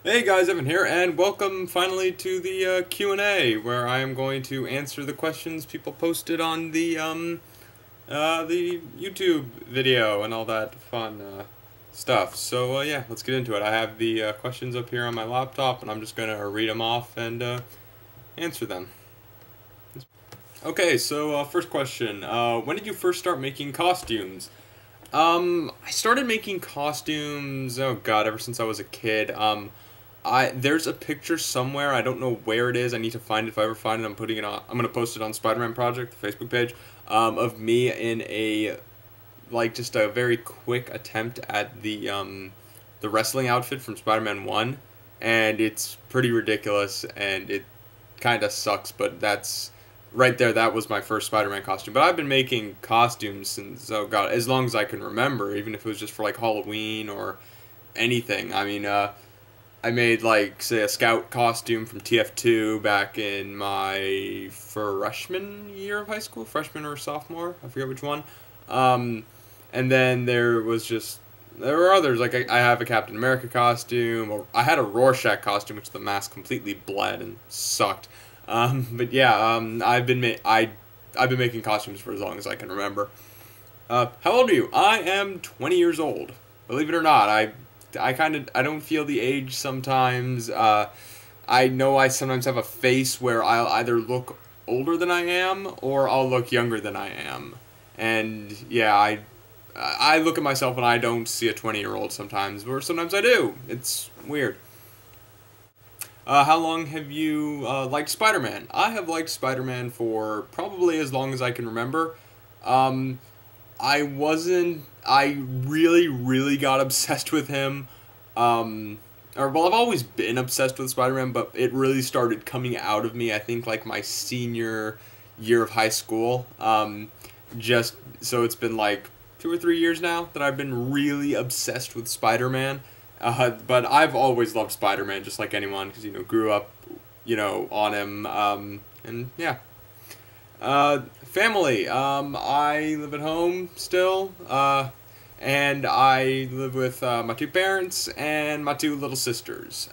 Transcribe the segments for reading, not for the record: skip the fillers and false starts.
Hey guys, Evan here, and welcome finally to the Q&A, where I am going to answer the questions people posted on the YouTube video and all that fun stuff. So yeah, let's get into it. I have the questions up here on my laptop, and I'm just gonna read them off and answer them. Okay, so first question: when did you first start making costumes? I started making costumes. Oh God, ever since I was a kid. There's a picture somewhere. I don't know where it is. I need to find it. If I ever find it, I'm putting it on. I'm gonna post it on SpiderMan Project, the Facebook page, of me in just a very quick attempt at the wrestling outfit from Spider-Man 1, and it's pretty ridiculous, and it kind of sucks. But that's right there. That was my first Spider-Man costume. But I've been making costumes since, oh God, as long as I can remember. Even if it was just for like Halloween or anything. I mean, I made, like, say, a scout costume from TF2 back in my freshman year of high school, freshman or sophomore, I forget which one. And then there were others, like I have a Captain America costume, or I had a Rorschach costume, which the mask completely bled and sucked. But yeah, I've been making costumes for as long as I can remember. How old are you? I am 20 years old. Believe it or not, I don't feel the age sometimes. I know I sometimes have a face where I'll either look older than I am or I'll look younger than I am. And yeah, I look at myself and I don't see a 20-year-old sometimes, or sometimes I do. It's weird. How long have you liked Spider-Man? I have liked Spider-Man for probably as long as I can remember. I really, really got obsessed with him. I've always been obsessed with Spider-Man, but it really started coming out of me, I think, like my senior year of high school. So it's been like 2 or 3 years now that I've been really obsessed with Spider-Man. But I've always loved Spider-Man, just like anyone, because, grew up, on him. And yeah. Family. I live at home still, and I live with my 2 parents and my 2 little sisters.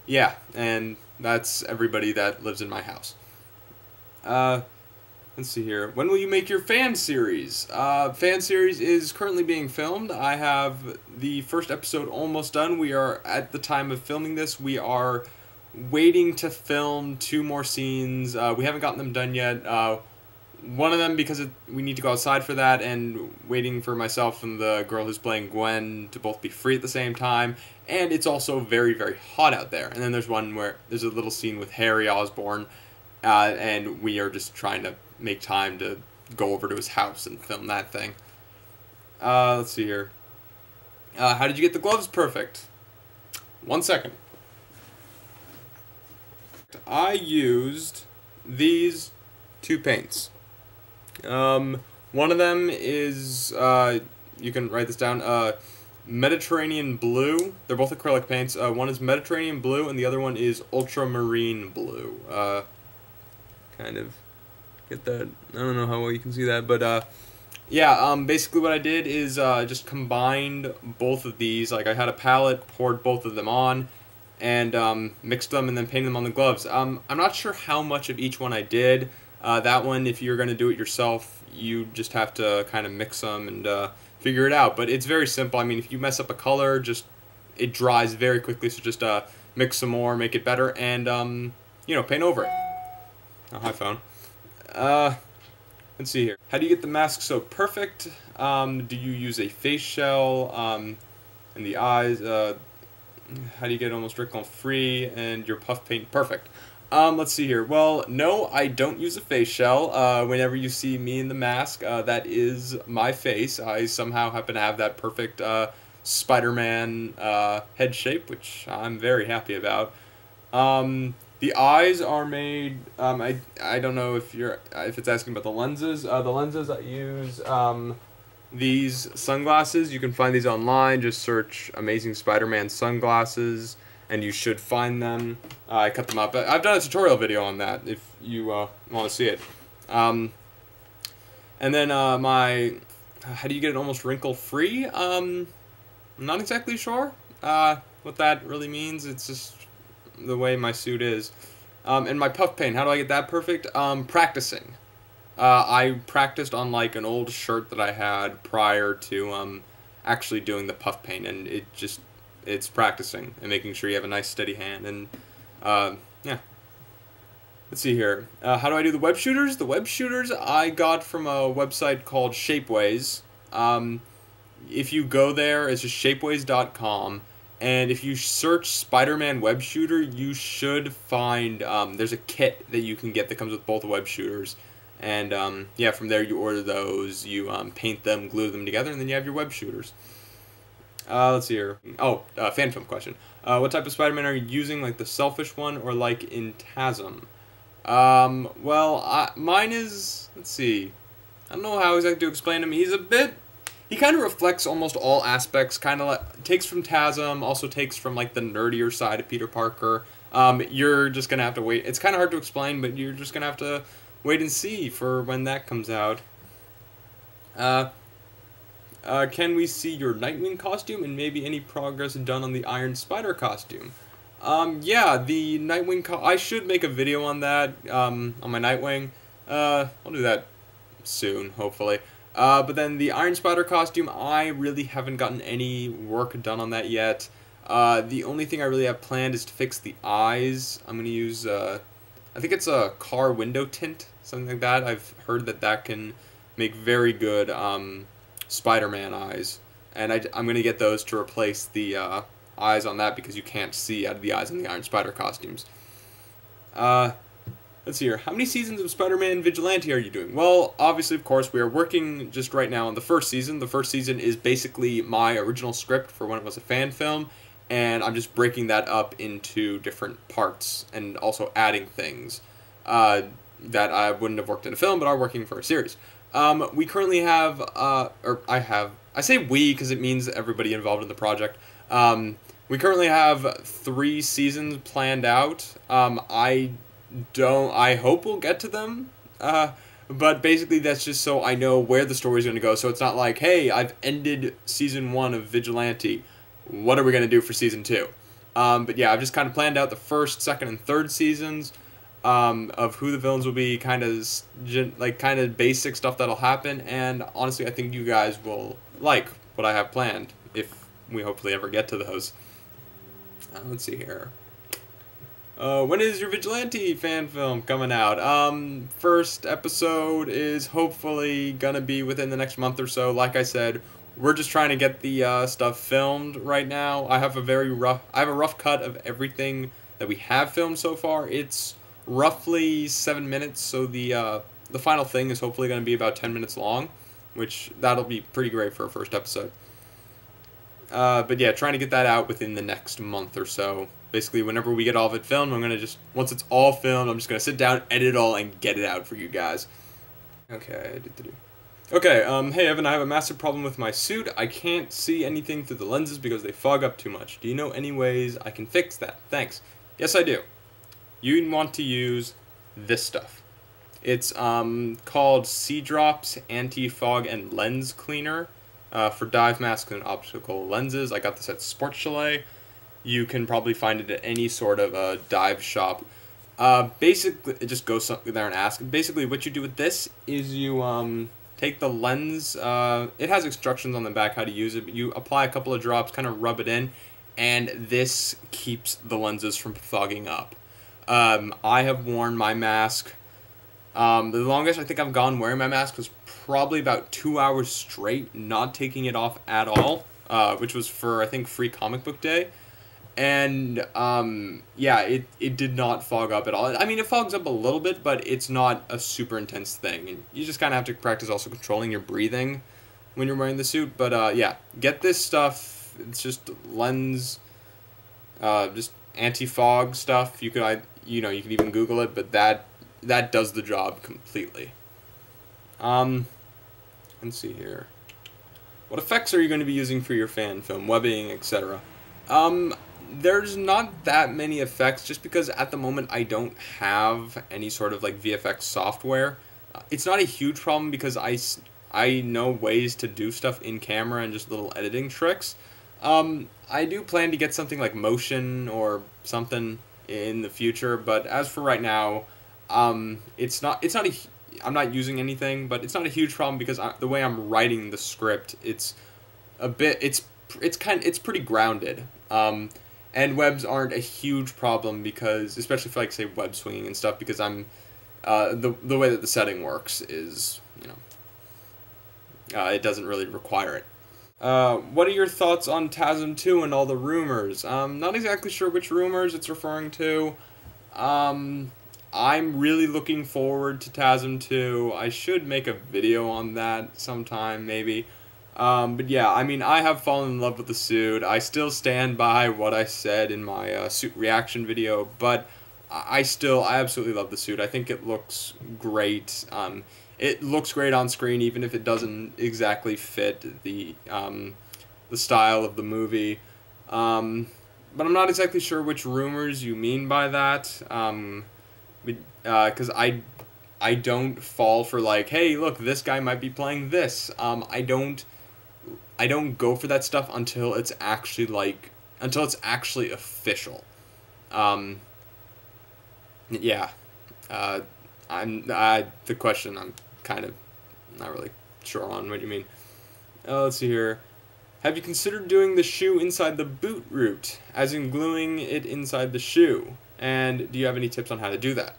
Yeah, and that's everybody that lives in my house. Let's see here. When will you make your fan series? Fan series is currently being filmed. I have the first episode almost done. We are, at the time of filming this, we are waiting to film 2 more scenes. We haven't gotten them done yet. One of them because we need to go outside for that, and waiting for myself and the girl who's playing Gwen to both be free at the same time. And it's also very, very hot out there. And then there's one where there's a little scene with Harry Osborn, and we are just trying to make time to go over to his house and film that thing. Let's see here. How did you get the gloves perfect? 1 second. I used these 2 paints. One of them is, you can write this down, Mediterranean Blue. They're both acrylic paints. One is Mediterranean Blue, and the other one is Ultramarine Blue. Kind of get that. I don't know how well you can see that, but, yeah, basically what I did is, just combined both of these. Like, I had a palette, poured both of them on, and mixed them and then painted them on the gloves. I'm not sure how much of each one I did. That one, if you're going to do it yourself, you just have to kind of mix them and figure it out. But it's very simple. I mean, if you mess up a color, it dries very quickly, so just mix some more, make it better, and, paint over it. Oh, hi, phone. Let's see here. How do you get the mask so perfect? Do you use a face shell and the eyes? How do you get almost wrinkle free and your puff paint perfect? Let's see here. Well, no, I don't use a face shell. Whenever you see me in the mask, that is my face. I somehow happen to have that perfect Spider-Man head shape, which I'm very happy about. The eyes are made. I don't know if it's asking about the lenses. The lenses I use. These sunglasses, you can find these online. Just search Amazing Spider-Man sunglasses, and you should find them. I cut them up. I've done a tutorial video on that if you want to see it. And then how do you get it almost wrinkle-free? I'm not exactly sure. what that really means. It's just the way my suit is. And my puff paint, how do I get that perfect? Practicing. I practiced on like an old shirt that I had prior to actually doing the puff paint, and it's practicing and making sure you have a nice steady hand. And yeah. Let's see here. How do I do the web shooters? The web shooters I got from a website called Shapeways. If you go there, it's just shapeways.com. And if you search SpiderMan web shooter, you should find, there's a kit that you can get that comes with both web shooters. And yeah, from there you order those, you paint them, glue them together, and then you have your web shooters. Let's see here. Oh, fan film question. What type of Spider-Man are you using, like the selfish one or like in Tasm? Well, mine is, let's see, I don't know how exactly to explain him. He kind of reflects almost all aspects, kind of like, takes from Tasm, also takes from like the nerdier side of Peter Parker. You're just going to have to wait. It's kind of hard to explain, but you're just going to have to wait and see for when that comes out. Can we see your Nightwing costume and maybe any progress done on the Iron Spider costume? Yeah, the Nightwing I should make a video on that, on my Nightwing. I'll do that soon, hopefully. But then the Iron Spider costume, I really haven't gotten any work done on that yet. The only thing I really have planned is to fix the eyes. I'm going to use, I think it's a car window tint, something like that. I've heard that that can make very good Spider-Man eyes. And I'm going to get those to replace the eyes on that because you can't see out of the eyes on the Iron Spider costumes. Let's see here. How many seasons of SpiderMan Vigilante are you doing? Well, obviously, of course, we are working just right now on the first season. The first season is basically my original script for when it was a fan film, and I'm just breaking that up into different parts and also adding things that I wouldn't have worked in a film but are working for a series. We currently have, I say we because it means everybody involved in the project. We currently have 3 seasons planned out. I hope we'll get to them, but basically that's just so I know where the story's going to go, so it's not like, hey, I've ended season 1 of Vigilante, what are we going to do for season 2? But yeah, I've just kind of planned out the first, second, and third seasons of who the villains will be, kind of basic stuff that'll happen, and honestly I think you guys will like what I have planned, if we hopefully ever get to those. Let's see here. When is your Vigilante fan film coming out? First episode is hopefully gonna be within the next month or so. Like I said, we're just trying to get the stuff filmed right now. I have a rough cut of everything that we have filmed so far. It's roughly 7 minutes, so the final thing is hopefully gonna be about 10 minutes long, which that'll be pretty great for a first episode. But yeah, trying to get that out within the next month or so. Basically, whenever we get all of it filmed, once it's all filmed, I'm just going to sit down, edit it all, and get it out for you guys. Okay, hey Evan, I have a massive problem with my suit. I can't see anything through the lenses because they fog up too much. Do you know any ways I can fix that? Thanks. Yes, I do. You want to use this stuff. It's called C-Drops Anti-Fog and Lens Cleaner for dive masks and optical lenses. I got this at Sport Chalet. You can probably find it at any sort of a dive shop. Basically, just go there and ask. Basically, what you do with this is you take the lens. It has instructions on the back how to use it. But you apply a couple of drops, kind of rub it in, and this keeps the lenses from fogging up. I have worn my mask. The longest I think I've gone wearing my mask was probably about 2 hours straight, not taking it off at all, which was for, I think, Free Comic Book Day. And, yeah, it did not fog up at all. I mean, it fogs up a little bit, but it's not a super intense thing. And you just kind of have to practice also controlling your breathing when you're wearing the suit. But, yeah, get this stuff. It's just lens, just anti-fog stuff. You could even Google it, but that does the job completely. Let's see here. What effects are you going to be using for your fan film, webbing, etc.? There's not that many effects, just because at the moment I don't have any sort of like VFX software. It's not a huge problem because I know ways to do stuff in camera and just little editing tricks. I do plan to get something like motion or something in the future, but as for right now, I'm not using anything, but it's not a huge problem because the way I'm writing the script, it's a bit, it's pretty grounded. And webs aren't a huge problem because, especially for like say web swinging and stuff, because the way that the setting works is, it doesn't really require it. What are your thoughts on Tasm 2 and all the rumors? Not exactly sure which rumors it's referring to. I'm really looking forward to Tasm 2. I should make a video on that sometime, maybe. But yeah, I mean, I have fallen in love with the suit. I still stand by what I said in my suit reaction video, but I absolutely love the suit. I think it looks great. It looks great on screen, even if it doesn't exactly fit the style of the movie. But I'm not exactly sure which rumors you mean by that. Because I don't fall for like, hey, look, this guy might be playing this. I don't go for that stuff until it's actually official. Yeah. The question I'm kind of not really sure on what you mean. Let's see here. Have you considered doing the shoe inside the boot root, as in gluing it inside the shoe? And do you have any tips on how to do that?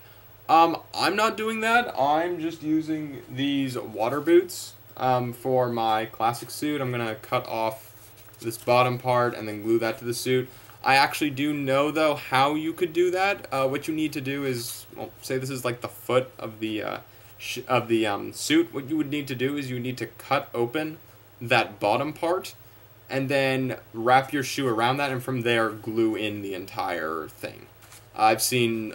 I'm not doing that. I'm just using these water boots for my classic suit. I'm going to cut off this bottom part and then glue that to the suit. I actually do know, though, how you could do that. What you need to do is, well, say this is like the foot of the suit. What you would need to do is you need to cut open that bottom part and then wrap your shoe around that, and from there glue in the entire thing. I've seen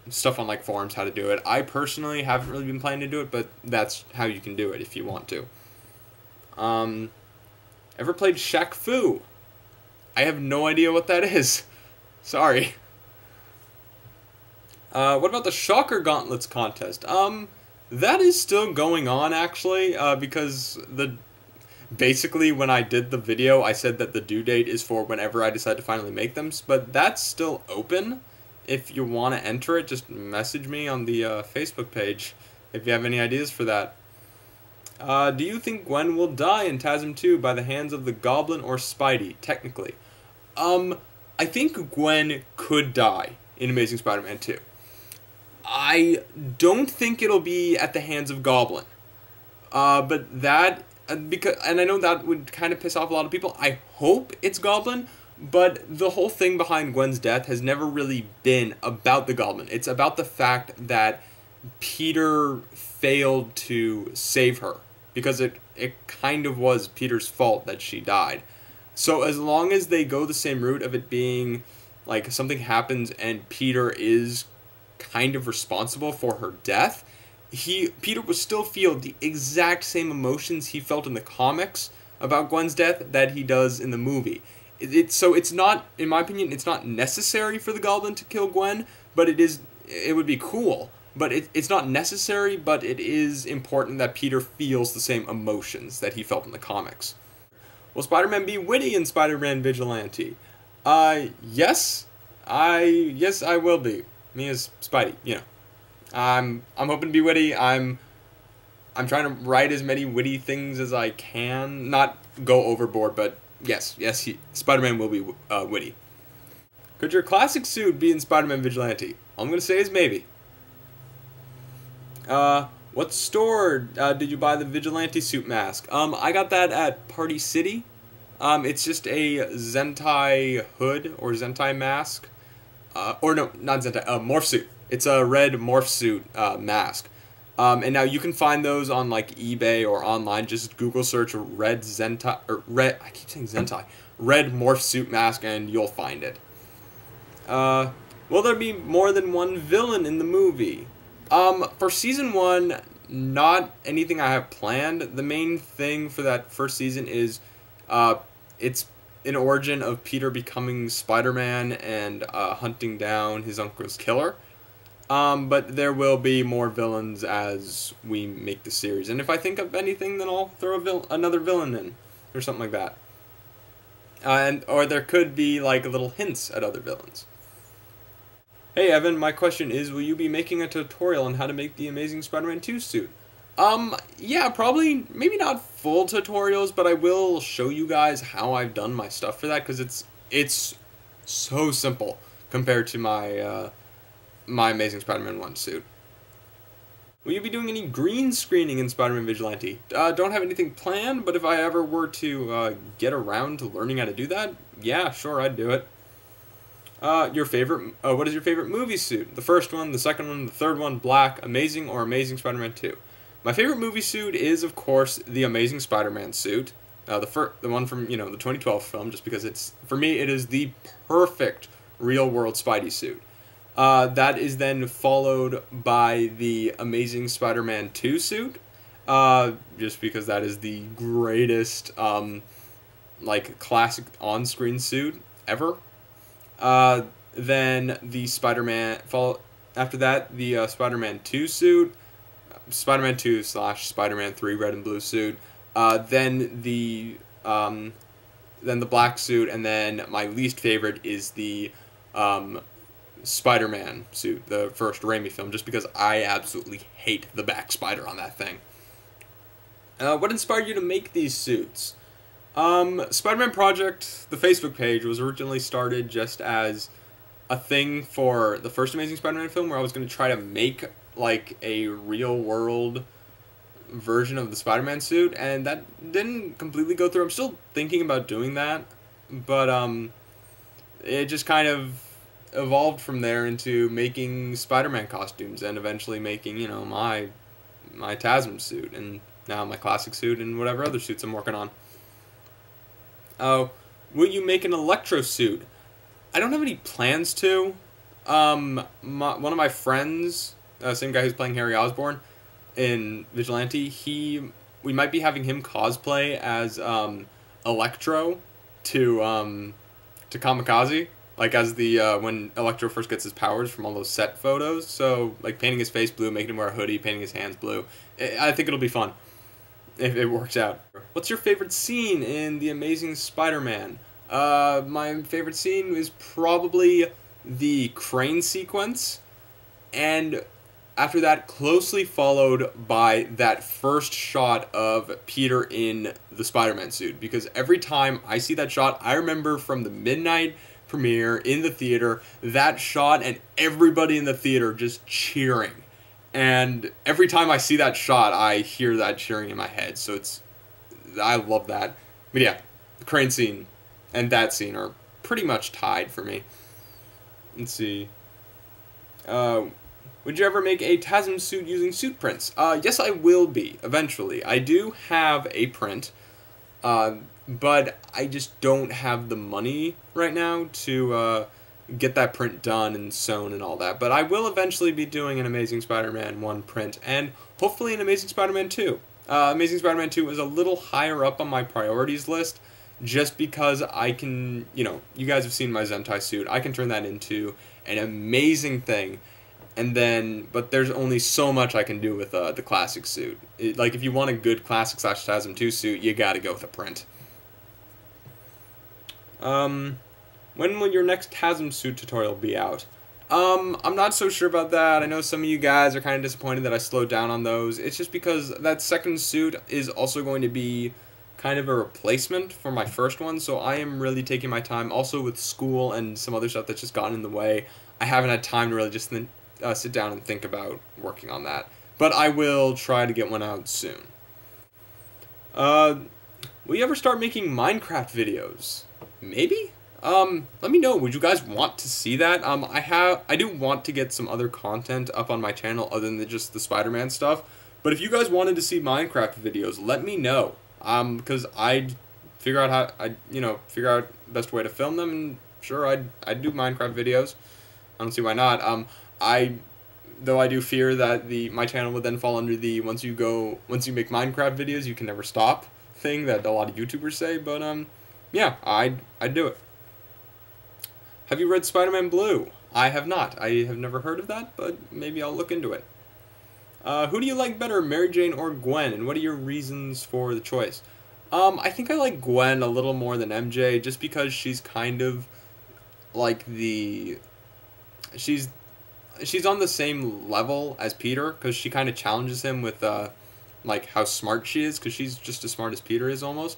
stuff on like forums how to do it. I personally haven't really been planning to do it, but that's how you can do it if you want to. Ever played Shaq Fu? I have no idea what that is. Sorry. What about the Shocker Gauntlets contest? That is still going on, actually, because basically when I did the video, I said that the due date is for whenever I decide to finally make them, but that's still open. If you want to enter it, just message me on the Facebook page if you have any ideas for that. Do you think Gwen will die in Tasm 2 by the hands of the Goblin or Spidey, technically? I think Gwen could die in Amazing Spider-Man 2. I don't think it'll be at the hands of Goblin. But that, and I know that would kind of piss off a lot of people. I hope it's Goblin, but the whole thing behind Gwen's death has never really been about the Goblin. It's about the fact that Peter failed to save her, because it kind of was Peter's fault that she died. So as long as they go the same route of it being like something happens and Peter is kind of responsible for her death, Peter will still feel the exact same emotions he felt in the comics about Gwen's death that he does in the movie. So it's not, in my opinion, it's not necessary for the Goblin to kill Gwen, but it would be cool. But it's not necessary, but it is important that Peter feels the same emotions that he felt in the comics. Will Spider-Man be witty in SpiderMan Vigilante? Yes. I will be. Me as Spidey, I'm hoping to be witty. I'm trying to write as many witty things as I can. Not go overboard, but yes, Spider-Man will be witty. Could your classic suit be in Spider-Man Vigilante? All I'm going to say is maybe. What store did you buy the Vigilante suit mask? I got that at Party City. It's just a Zentai hood or Zentai mask. Or no, not Zentai, morph suit. It's a red morph suit mask. And now you can find those on like eBay or online. Just Google search red Zentai, or red, I keep saying Zentai, red morph suit mask, and you'll find it. Will there be more than one villain in the movie? For season 1, not anything I have planned. The main thing for that first season is, it's an origin of Peter becoming Spider-Man and hunting down his uncle's killer. But there will be more villains as we make the series. And if I think of anything, then I'll throw another villain in, or something like that. or there could be like little hints at other villains. Hey Evan, my question is, will you be making a tutorial on how to make the Amazing Spider-Man 2 suit? Yeah, probably, maybe not full tutorials, but I will show you guys how I've done my stuff for that, because it's so simple compared to my, my Amazing Spider-Man 1 suit. Will you be doing any green screening in SpiderMan Vigilante? Don't have anything planned, but if I ever were to get around to learning how to do that, yeah, sure, I'd do it. What is your favorite movie suit? The first one, the second one, the third one, Black, Amazing, or Amazing Spider-Man 2? My favorite movie suit is, of course, the Amazing Spider-Man suit. The one from, the 2012 film, just because for me, it is the perfect real-world Spidey suit. That is then followed by the Amazing Spider-Man 2 suit, just because that is the greatest, classic on-screen suit ever. Then the after that, the Spider-Man 2 suit, Spider-Man 2 / Spider-Man 3 red and blue suit, then the black suit, and then my least favorite is the, Spider-Man suit, the first Raimi film, just because I absolutely hate the back spider on that thing. What inspired you to make these suits? Spider-Man Project, the Facebook page, was originally started just as a thing for the first Amazing Spider-Man film, where I was going to try to make, like, a real-world version of the Spider-Man suit, and that didn't completely go through. I'm still thinking about doing that, but, it just kind of evolved from there into making Spider-Man costumes, and eventually making, my Tasm suit, and now my classic suit, and whatever other suits I'm working on. Will you make an electro suit? I don't have any plans to. One of my friends, same guy who's playing Harry Osborn in Vigilante, we might be having him cosplay as Electro to Kamikaze, like as the when Electro first gets his powers from all those set photos. So like painting his face blue, making him wear a hoodie, painting his hands blue. I think it'll be fun if it works out. What's your favorite scene in The Amazing Spider-Man? My favorite scene is probably the crane sequence, and after that, closely followed by that first shot of Peter in the Spider-Man suit, because every time I see that shot, I remember from the midnight premiere in the theater, that shot and everybody in the theater just cheering. And every time I see that shot, I hear that cheering in my head, so I love that. But yeah, the crane scene and that scene are pretty much tied for me. Let's see. Would you ever make a Tasm suit using suit prints? Yes, I will be, eventually. I do have a print, but I just don't have the money right now to get that print done and sewn and all that. But I will eventually be doing an Amazing Spider-Man 1 print, and hopefully an Amazing Spider-Man 2. Amazing Spider-Man 2 is a little higher up on my priorities list, just because I can, you guys have seen my Zentai suit. I can turn that into an amazing thing. And then, but there's only so much I can do with the classic suit. Like, if you want a good classic / Tasm 2 suit, you gotta go with a print. When will your next Tasm suit tutorial be out? I'm not so sure about that. I know some of you guys are kind of disappointed that I slowed down on those. It's just because that second suit is also going to be kind of a replacement for my first one, so I am really taking my time. Also with school and some other stuff that's just gotten in the way, I haven't had time to really just sit down and think about working on that. But I will try to get one out soon. Will you ever start making Minecraft videos? Maybe? Let me know. Would you guys want to see that? I do want to get some other content up on my channel other than just the Spider-Man stuff. But if you guys wanted to see Minecraft videos, let me know. Because I'd figure out figure out the best way to film them, and sure, I'd do Minecraft videos. I don't see why not. Though I do fear that my channel would then fall under the once you make Minecraft videos, you can never stop thing that a lot of YouTubers say, but yeah, I'd do it. Have you read Spider-Man Blue? I have not. I have never heard of that, but maybe I'll look into it. Who do you like better, Mary Jane or Gwen, and what are your reasons for the choice? I think I like Gwen a little more than MJ, just because she's kind of like she's she's on the same level as Peter, because she kind of challenges him with like how smart she is, because she's just as smart as Peter is almost.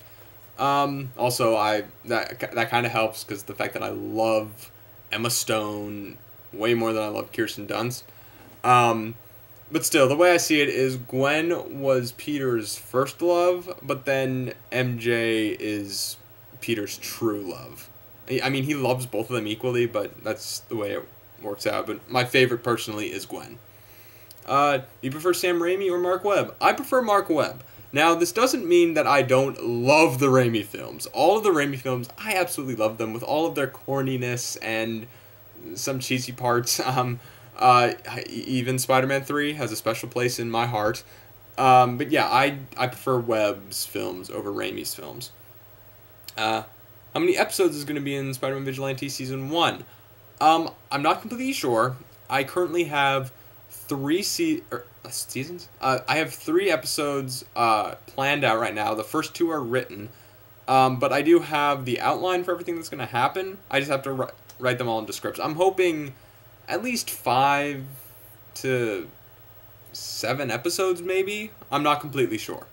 Also, that kind of helps because the fact that I love Emma Stone way more than I love Kirsten Dunst. But still, the way I see it is Gwen was Peter's first love, but then MJ is Peter's true love. I mean, he loves both of them equally, but that's the way it works out. But my favorite personally is Gwen. You prefer Sam Raimi or Marc Webb? I prefer Marc Webb. Now, this doesn't mean that I don't love the Raimi films. All of the Raimi films, I absolutely love them with all of their corniness and some cheesy parts. Even Spider-Man 3 has a special place in my heart. But yeah, I prefer Webb's films over Raimi's films. How many episodes is going to be in Spider-Man Vigilante Season 1? I'm not completely sure. I currently have seasons? I have 3 episodes planned out right now. The first 2 are written. But I do have the outline for everything that's going to happen. I just have to write them all into scripts. I'm hoping at least 5 to 7 episodes, maybe? I'm not completely sure.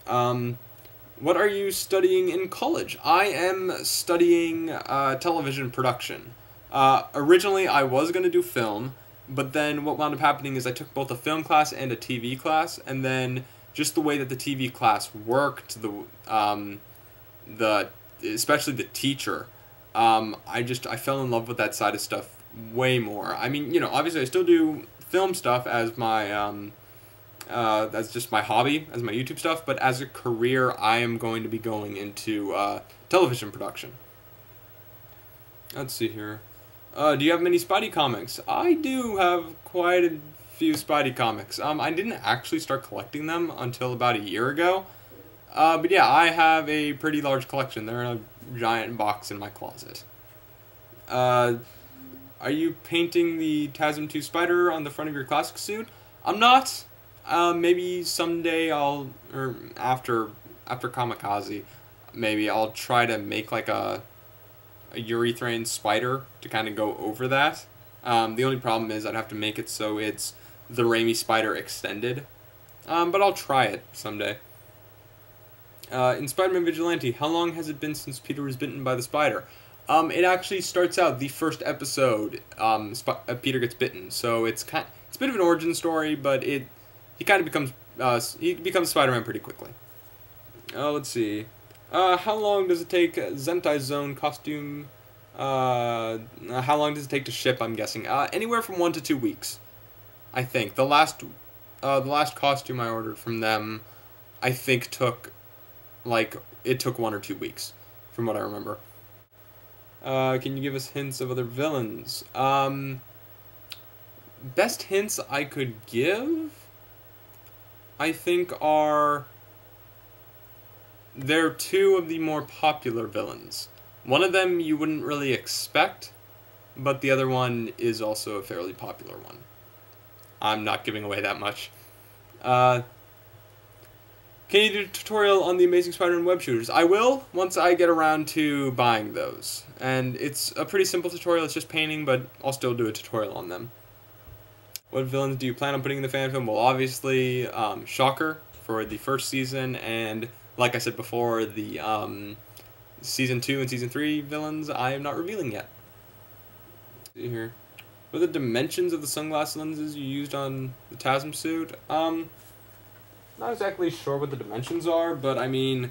What are you studying in college? I am studying television production. Originally, I was going to do film, but then what wound up happening is I took both a film class and a TV class, and then just the way that the TV class worked, especially the teacher, I fell in love with that side of stuff way more. I mean, obviously I still do film stuff as my that's just my hobby, as my YouTube stuff, but as a career I am going to be going into television production. Let's see here. Do you have many Spidey comics? I do have quite a few Spidey comics. I didn't actually start collecting them until about a year ago. But yeah, I have a pretty large collection. They're in a giant box in my closet. Are you painting the Tasm 2 spider on the front of your classic suit? I'm not. Maybe someday or after Kamikaze, maybe I'll try to make like a urethane spider to kind of go over that. The only problem is I'd have to make it so it's the Raimi spider extended. But I'll try it someday. In Spider-Man Vigilante, how long has it been since Peter was bitten by the spider? It actually starts out the first episode. Peter gets bitten, so it's a bit of an origin story, but he kind of becomes Spider-Man pretty quickly. Let's see. How long does it take Zentai Zone costume? How long does it take to ship? I'm guessing anywhere from 1 to 2 weeks. I think the last costume I ordered from them, I think took 1 or 2 weeks, from what I remember. Can you give us hints of other villains? Best hints I could give, I think, they're 2 of the more popular villains. One of them you wouldn't really expect, but the other one is also a fairly popular one. I'm not giving away that much. Can you do a tutorial on the Amazing Spider-Man web shooters? I will, once I get around to buying those. And it's a pretty simple tutorial, it's just painting, but I'll still do a tutorial on them. What villains do you plan on putting in the fan film? Well, obviously, Shocker for the first season, and like I said before, the Season 2 and Season 3 villains I am not revealing yet. Let's see here. What are the dimensions of the sunglass lenses you used on the Tasm suit? Not exactly sure what the dimensions are, but I mean,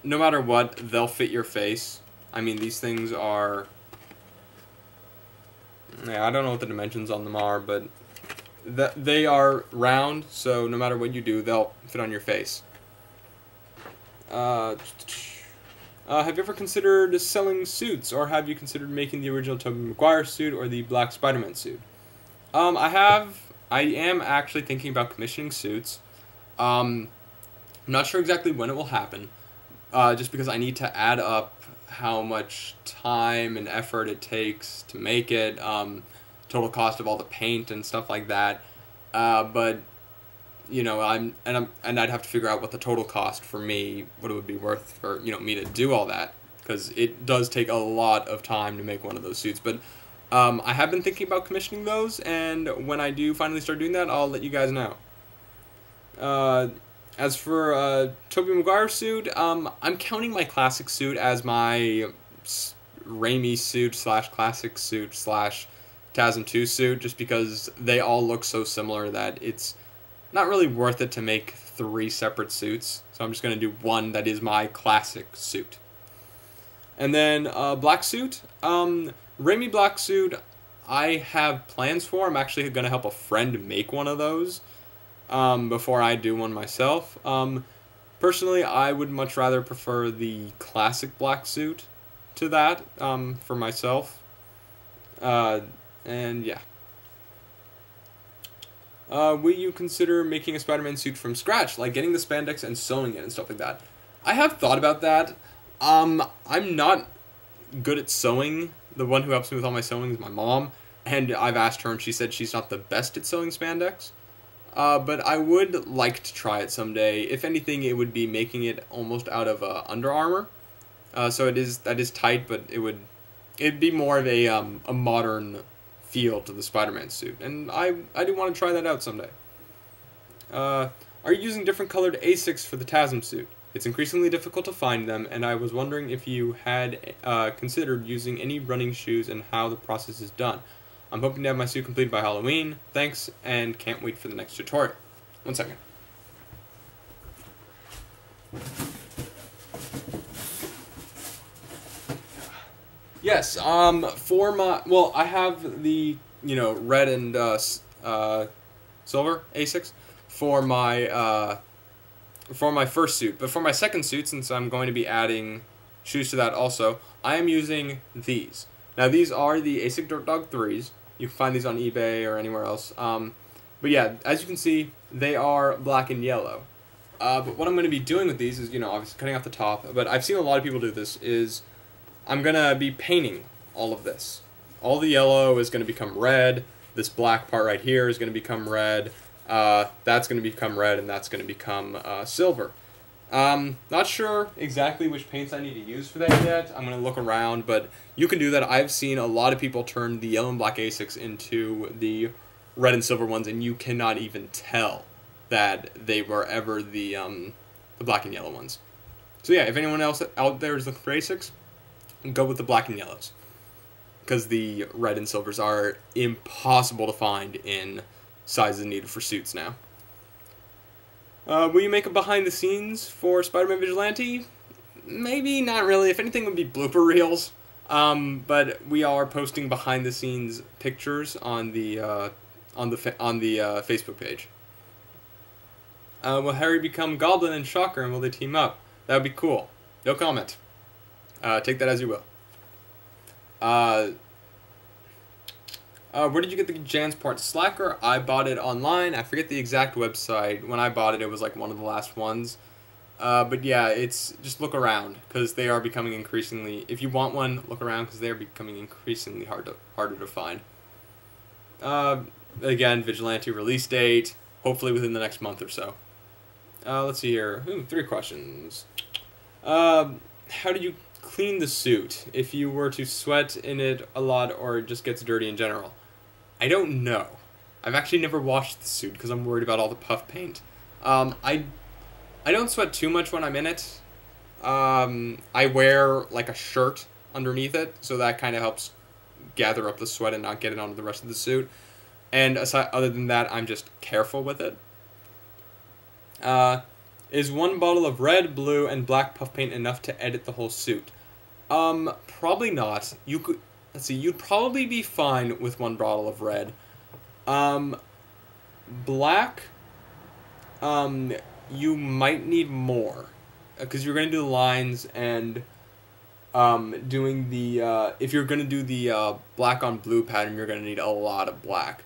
no matter what, they'll fit your face. I mean, these things are... Yeah, I don't know what the dimensions on them are, but they are round, so no matter what you do, they'll fit on your face. Have you ever considered selling suits, or have you considered making the original Tobey Maguire suit or the Black Spider-Man suit? I am actually thinking about commissioning suits. I'm not sure exactly when it will happen, just because I need to add up how much time and effort it takes to make it, total cost of all the paint and stuff like that. But and I'd have to figure out what the total cost for me, what it would be worth for me to do all that, because it does take a lot of time to make one of those suits. But I have been thinking about commissioning those, and when I do finally start doing that, I'll let you guys know. As for Tobey Maguire's suit, I'm counting my classic suit as my Raimi suit / classic suit / Tasm 2 suit, just because they all look so similar that it's not really worth it to make 3 separate suits. So I'm just going to do one that is my classic suit. And then black suit. Raimi black suit, I have plans for. I'm actually going to help a friend make one of those before I do one myself. Personally, I would much rather prefer the classic black suit to that for myself. And yeah. Will you consider making a Spider-Man suit from scratch, like getting the spandex and sewing it and stuff like that? I have thought about that. I'm not good at sewing. The one who helps me with all my sewing is my mom, and I've asked her, and she said she's not the best at sewing spandex. But I would like to try it someday. If anything, it would be making it almost out of Under Armour. So that is tight, but it'd be more of a modern feel to the Spider-Man suit, and I do want to try that out someday. Are you using different colored Asics for the Tasm suit? It's increasingly difficult to find them, and I was wondering if you had considered using any running shoes and how the process is done. I'm hoping to have my suit completed by Halloween. Thanks, and can't wait for the next tutorial. 1 second. Yes, for my, I have the, red and, silver Asics for my first suit. But for my second suit, since I'm going to be adding shoes to that also, I am using these. Now, these are the Asics Dirt Dog 3s. You can find these on eBay or anywhere else. But yeah, as you can see, they are black and yellow. But what I'm going to be doing with these is, obviously cutting off the top, but I've seen a lot of people do this, is I'm going to be painting all of this. All the yellow is going to become red. This black part right here is going to become red. That's going to become red, and that's going to become silver. Not sure exactly which paints I need to use for that yet. I'm going to look around, but you can do that. I've seen a lot of people turn the yellow and black Asics into the red and silver ones, and you cannot even tell that they were ever the black and yellow ones. So yeah, if anyone else out there is looking for Asics, go with the black and yellows, because the red and silvers are impossible to find in sizes needed for suits now. Will you make a behind the scenes for SpiderMan Vigilante? Maybe, not really. If anything, it would be blooper reels. But we are posting behind the scenes pictures on the Facebook page. Will Harry become Goblin and Shocker, and will they team up? That would be cool. No comment. Take that as you will. Where did you get the Jansport Slacker? I bought it online. I forget the exact website. When I bought it, it was like one of the last ones. But yeah, it's just look around, because they are becoming increasingly. If you want one, look around, because they are becoming increasingly harder to find. Again, Vigilante release date, hopefully within the next month or so. Let's see here. 3 questions. How do you clean the suit if you were to sweat in it a lot or it just gets dirty in general? I don't know. I've actually never washed the suit because I'm worried about all the puff paint. I don't sweat too much when I'm in it. I wear like a shirt underneath it, so that kind of helps gather up the sweat and not get it onto the rest of the suit. And other than that, I'm just careful with it. Is 1 bottle of red, blue, and black puff paint enough to edit the whole suit? Probably not. You'd probably be fine with 1 bottle of red. Black, you might need more, because you're going to do the lines and doing the if you're going to do the black on blue pattern, you're going to need a lot of black.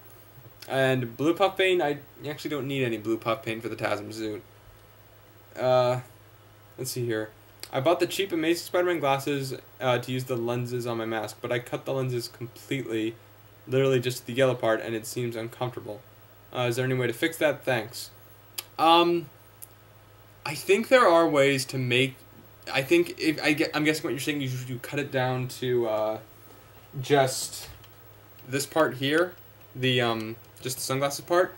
And blue puff paint, you actually don't need any blue puff paint for the Tasm suit. Let's see here. I bought the cheap Amazing Spider-Man glasses to use the lenses on my mask, but I cut the lenses completely, literally just the yellow part, and it seems uncomfortable. Is there any way to fix that? Thanks. I think there are ways to make. I think I'm guessing what you're saying is you cut it down to just this part here, the just the sunglasses part.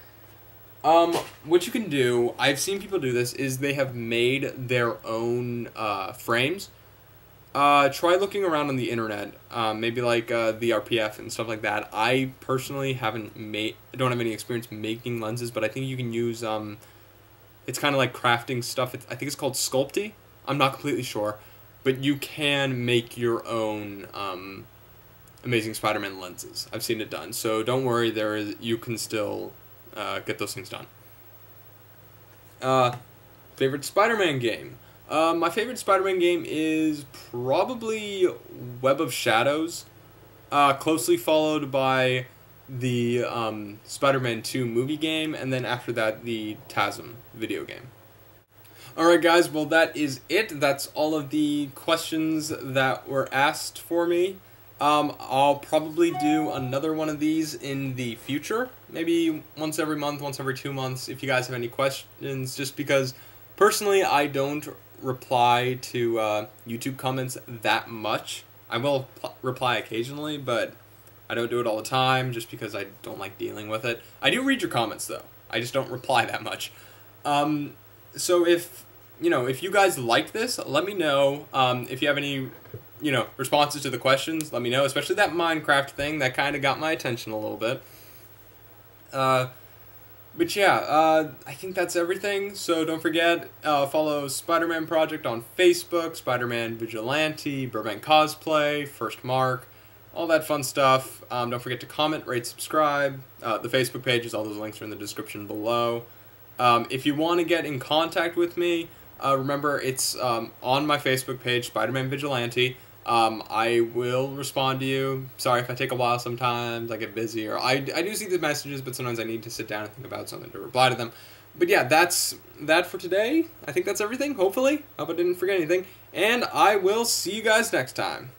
What you can do, I've seen people do this, is they have made their own frames. Try looking around on the internet, maybe like the RPF and stuff like that. I personally don't have any experience making lenses, but I think you can use it's kind of like crafting stuff. I think it's called Sculpty. I'm not completely sure, but you can make your own Amazing Spider-Man lenses. I've seen it done, so don't worry. You can still get those things done. Favorite Spider-Man game. My favorite Spider-Man game is probably Web of Shadows, closely followed by the Spider-Man 2 movie game, and then after that, the Tasm video game. Alright guys, well that is it. That's all of the questions that were asked for me. I'll probably do another one of these in the future, maybe once every month, once every 2 months, if you guys have any questions, just because personally I don't reply to YouTube comments that much. I will reply occasionally, but I don't do it all the time just because I don't like dealing with it. I do read your comments though. I just don't reply that much. So if you guys like this, let me know. If you have any responses to the questions, let me know, especially that Minecraft thing that kind of got my attention a little bit. But yeah, I think that's everything, so don't forget, follow SpiderMan Project on Facebook, SpiderMan Vigilante, Burbank Cosplay, First Marc, all that fun stuff. Don't forget to comment, rate, subscribe. The Facebook pages, all those links are in the description below. If you want to get in contact with me, remember it's on my Facebook page, SpiderMan Vigilante. I will respond to you. Sorry if I take a while sometimes, I get busy, or I do see the messages, but sometimes I need to sit down and think about something to reply to them. But yeah, that's that for today. I think that's everything, hopefully. Hope I didn't forget anything. And I will see you guys next time.